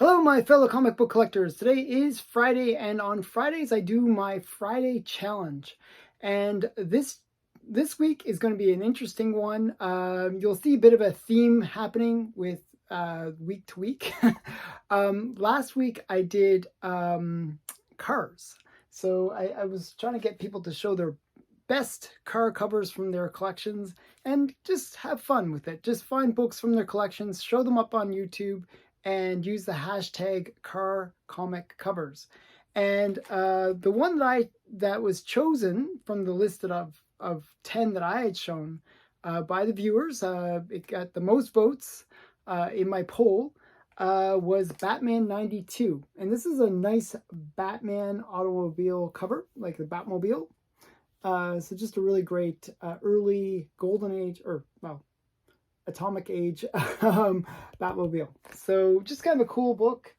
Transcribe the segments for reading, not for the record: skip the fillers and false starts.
Hello, my fellow comic book collectors. Today is Friday, and on Fridays I do my Friday challenge. And this week is going to be an interesting one. You'll see a bit of a theme happening with week to week. Last week I did cars, so I was trying to get people to show their best car covers from their collections and just have fun with it. Just find books from their collections, show them up on YouTube, and use the hashtag car comic covers. And the one that was chosen from the list of 10 that I had shown by the viewers, it got the most votes in my poll, was Batman 92. And this is a nice Batman automobile cover, like the Batmobile. So just a really great early golden age, or well, atomic age Batmobile. So just kind of a cool book.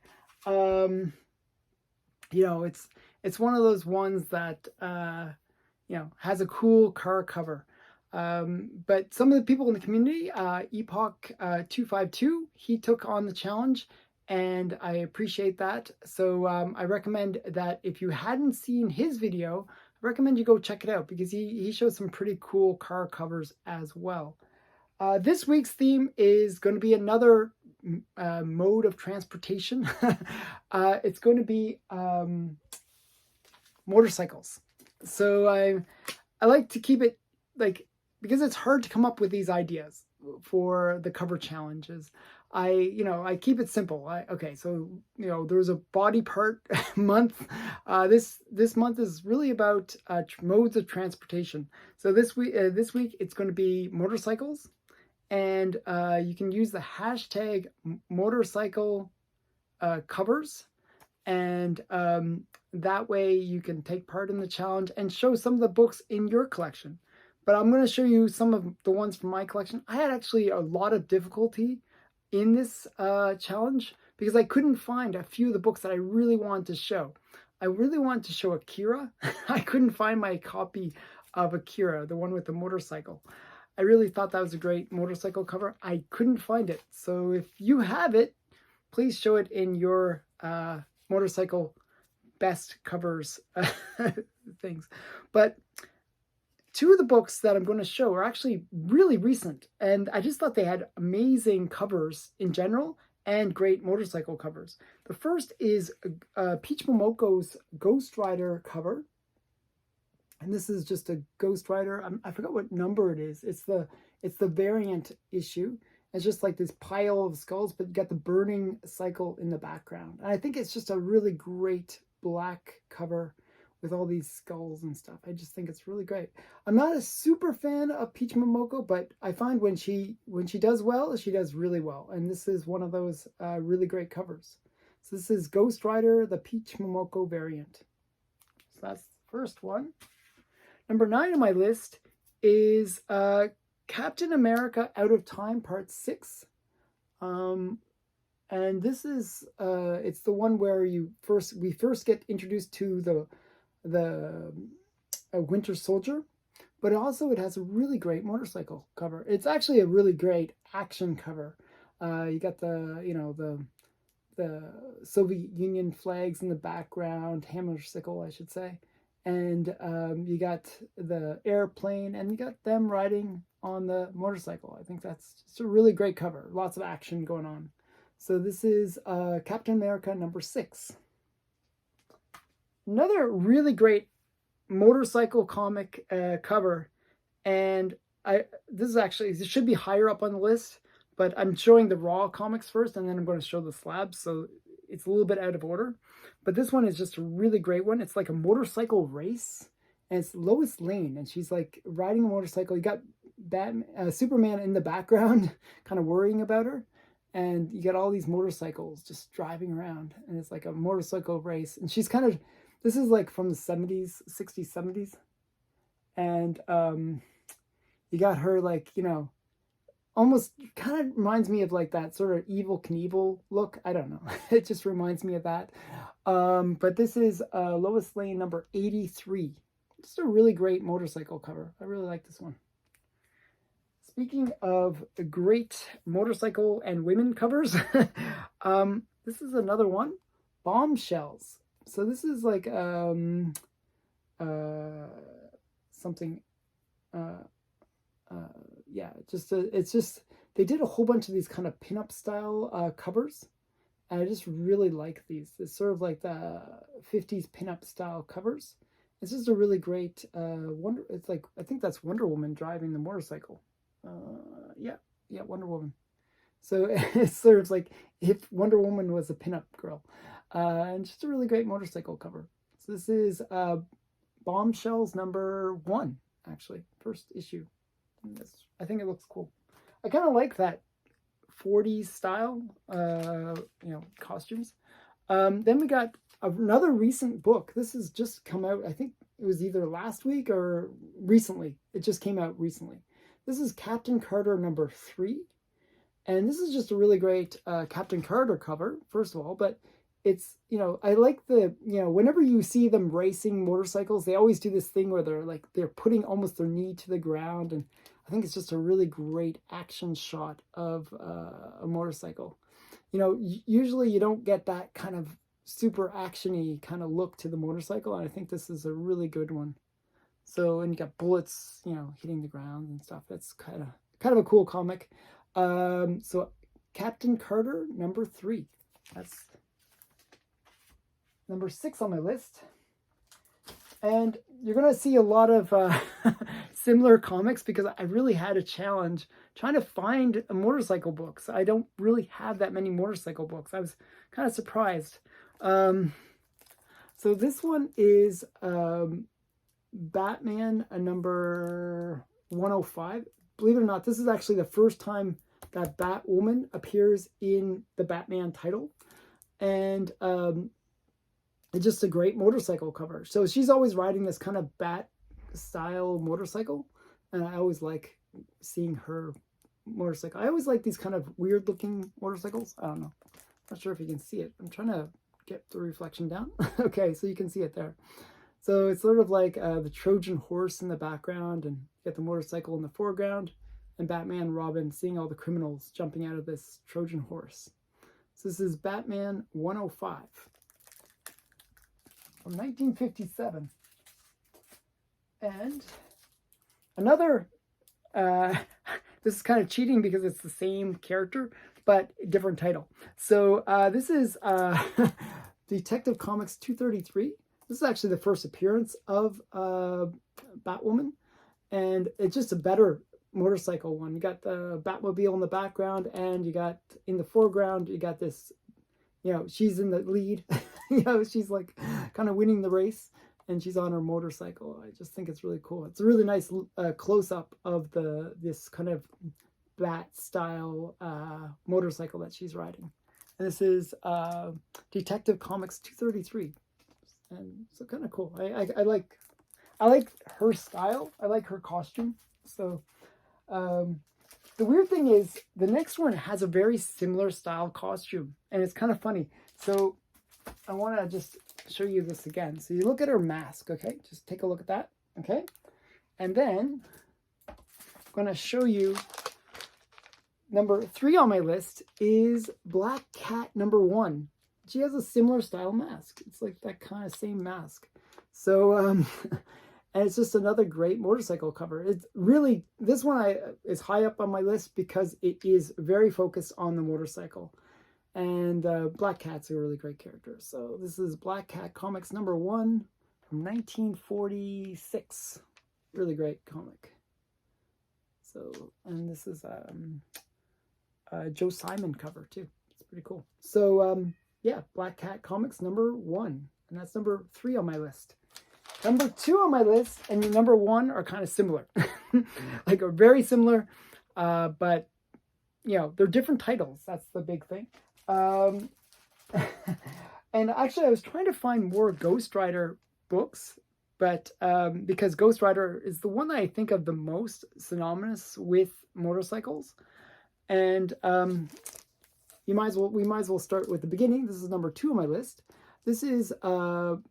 It's one of those ones that has a cool car cover. But some of the people in the community, Epoch 252, he took on the challenge, and I appreciate that. So I recommend that if you hadn't seen his video, I recommend you go check it out, because he shows some pretty cool car covers as well. This week's theme is going to be another mode of transportation. It's going to be motorcycles. So I like to keep it because it's hard to come up with these ideas for the cover challenges. I keep it simple. There's a body part month. This month is really about modes of transportation. So this week it's going to be motorcycles, and you can use the hashtag motorcycle covers, and that way you can take part in the challenge and show some of the books in your collection. But I'm going to show you some of the ones from my collection. I had actually a lot of difficulty in this challenge because I couldn't find a few of the books that I really wanted to show. I really wanted to show Akira. I couldn't find my copy of Akira, the one with the motorcycle. I really thought that was a great motorcycle cover. I couldn't find it. So if you have it, please show it in your motorcycle best covers things. But two of the books that I'm going to show are actually really recent, and I just thought they had amazing covers in general and great motorcycle covers. The first is Peach Momoko's Ghost Rider cover, and this is just a Ghost Rider. I forgot what number it is. It's the variant issue. It's just like this pile of skulls, but you got the burning cycle in the background. And I think it's just a really great black cover with all these skulls and stuff. I just think it's really great. I'm not a super fan of Peach Momoko, but I find when she does well, she does really well. And this is one of those really great covers. So this is Ghost Rider, the Peach Momoko variant. So that's the first one. Number 9 on my list is Captain America Out of Time Part 6. And this is it's the one where we first get introduced to the Winter Soldier, but also it has a really great motorcycle cover. It's actually a really great action cover. You got the Soviet Union flags in the background, motorcycle, I should say, and you got the airplane, and you got them riding on the motorcycle. I think that's just a really great cover. Lots of action going on. So this is Captain America number 6. Another really great motorcycle comic cover, and this should be higher up on the list, but I'm showing the raw comics first, and then I'm going to show the slabs, so it's a little bit out of order. But this one is just a really great one. It's like a motorcycle race, and it's Lois Lane, and she's like riding a motorcycle. You got Superman in the background, kind of worrying about her. And you got all these motorcycles just driving around, and it's like a motorcycle race. And she's this is like from the 70s, 60s, 70s. And you got her almost kind of reminds me of like that sort of Evel Knievel look. I don't know. It just reminds me of that. But this is Lois Lane number 83. Just a really great motorcycle cover. I really like this one. Speaking of great motorcycle and women covers, this is another one, Bombshells. So this is like something yeah, it's just they did a whole bunch of these kind of pinup style covers, and I just really like these. It's sort of like the 50s pinup style covers. It's just a really great Wonder. It's like, I think that's Wonder Woman driving the motorcycle. Yeah, Wonder Woman. So it's sort of like if Wonder Woman was a pinup girl, and just a really great motorcycle cover. So this is Bombshells #1, actually, first issue. I think it looks cool. I kind of like that 40s style, costumes. Then we got another recent book. This has just come out. I think it was either last week or recently. It just came out recently. This is Captain Carter #3. And this is just a really great Captain Carter cover, first of all. But it's, I like the, whenever you see them racing motorcycles, they always do this thing where they're putting almost their knee to the ground. And I think it's just a really great action shot of a motorcycle. Usually you don't get that kind of super action-y kind of look to the motorcycle, and I think this is a really good one. So, and you got bullets, hitting the ground and stuff. It's kind of a cool comic. So Captain Carter #3. That's #6 on my list. And you're going to see a lot of similar comics because I really had a challenge trying to find motorcycle books. I don't really have that many motorcycle books. I was kind of surprised. So this one is Batman #105. Believe it or not, this is actually the first time that Batwoman appears in the Batman title. And it's just a great motorcycle cover. So she's always riding this kind of bat style motorcycle, and I always like seeing her motorcycle. I always like these kind of weird looking motorcycles. I don't know. Not sure if you can see it. I'm trying to get the reflection down. Okay, so you can see it there. So it's sort of like the Trojan horse in the background, and you get the motorcycle in the foreground, and Batman and Robin seeing all the criminals jumping out of this Trojan horse. So this is Batman 105 from 1957. And another, this is kind of cheating because it's the same character, but different title. So this is Detective Comics 233. This is actually the first appearance of Batwoman, and it's just a better motorcycle one. You got the Batmobile in the background, and you got in the foreground, you got this, she's in the lead. She's like kind of winning the race, and she's on her motorcycle. I just think it's really cool. It's a really nice close-up of this kind of bat style motorcycle that she's riding. And this is Detective Comics 233. And so kind of cool. I like her style. I like her costume. So the weird thing is the next one has a very similar style costume, and it's kind of funny. So I want to just show you this again. So you look at her mask, okay? Just take a look at that, okay? And then I'm going to show you #3 on my list is Black Cat #1. She has a similar style mask. It's like that kind of same mask. So, and it's just another great motorcycle cover. It's really, this one is high up on my list because it is very focused on the motorcycle. And Black Cat's a really great character. So this is Black Cat Comics #1 from 1946. Really great comic. So, and this is Joe Simon cover too. It's pretty cool. So, yeah, Black Cat Comics #1. And that's #3 on my list. #2 on my list and #1 are kind of similar. Like, are very similar, but, they're different titles. That's the big thing. And actually, I was trying to find more Ghost Rider books, but because Ghost Rider is the one that I think of the most synonymous with motorcycles. And we might as well start with the beginning. This is #2 on my list. This is Marvel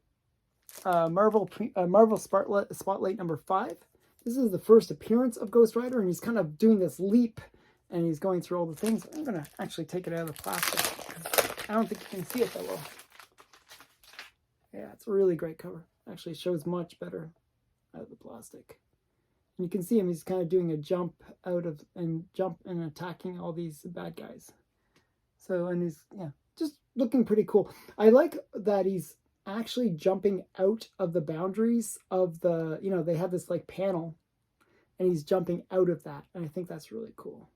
Spotlight #5. This is the first appearance of Ghost Rider, and he's kind of doing this leap, and he's going through all the things. I'm going to actually take it out of the plastic. I don't think you can see it that well. Yeah, it's a really great cover. Actually, it shows much better out of the plastic. And you can see him, he's kind of doing a jump out of, and attacking all these bad guys. So, and he's, yeah, just looking pretty cool. I like that he's actually jumping out of the boundaries of the, you know, they have this like panel, and he's jumping out of that. And I think that's really cool.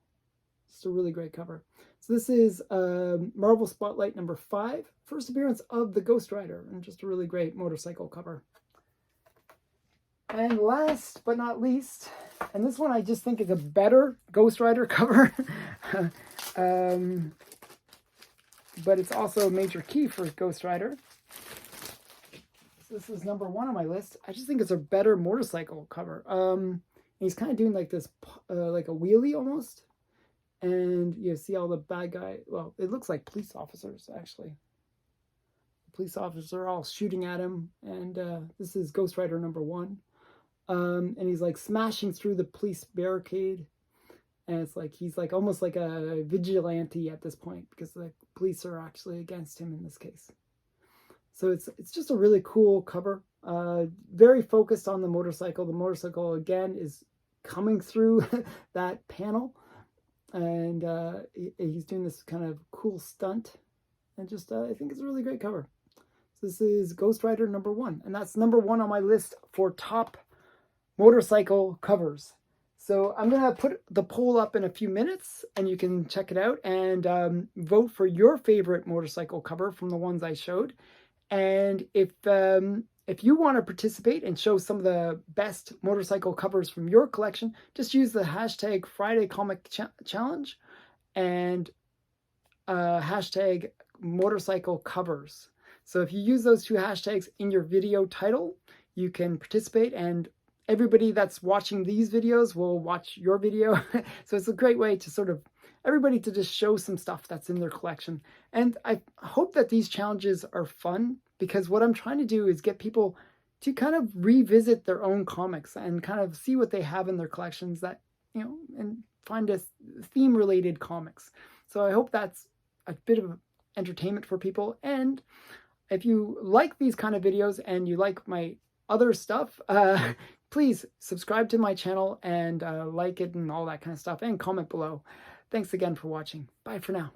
It's a really great cover. So this is Marvel Spotlight number 5, first appearance of the Ghost Rider, and just a really great motorcycle cover. And last but not least, and this one I just think is a better Ghost Rider cover, but it's also a major key for Ghost Rider. So this is number 1 on my list. I just think it's a better motorcycle cover. He's kind of doing like this, like a wheelie almost. And you see all the bad guy, well, it looks like police officers, actually. The police officers are all shooting at him, and this is Ghost Rider number 1. And he's like smashing through the police barricade, and it's like he's like almost like a vigilante at this point, because the police are actually against him in this case. So it's just a really cool cover, very focused on the motorcycle. The motorcycle again is coming through that panel. And he's doing this kind of cool stunt, and just I think it's a really great cover. So this is Ghost Rider number 1, and that's number 1 on my list for top motorcycle covers. So I'm gonna put the poll up in a few minutes, and you can check it out and vote for your favorite motorcycle cover from the ones I showed. And if you want to participate and show some of the best motorcycle covers from your collection, just use the hashtag Friday Comic Challenge and hashtag motorcycle covers. So if you use those 2 hashtags in your video title, you can participate, and everybody that's watching these videos will watch your video. So it's a great way to sort of everybody to just show some stuff that's in their collection. And I hope that these challenges are fun, because what I'm trying to do is get people to kind of revisit their own comics and kind of see what they have in their collections that, you know, and find a theme-related comics. So I hope that's a bit of entertainment for people. And if you like these kind of videos and you like my other stuff, please subscribe to my channel and like it and all that kind of stuff, and comment below. Thanks again for watching. Bye for now.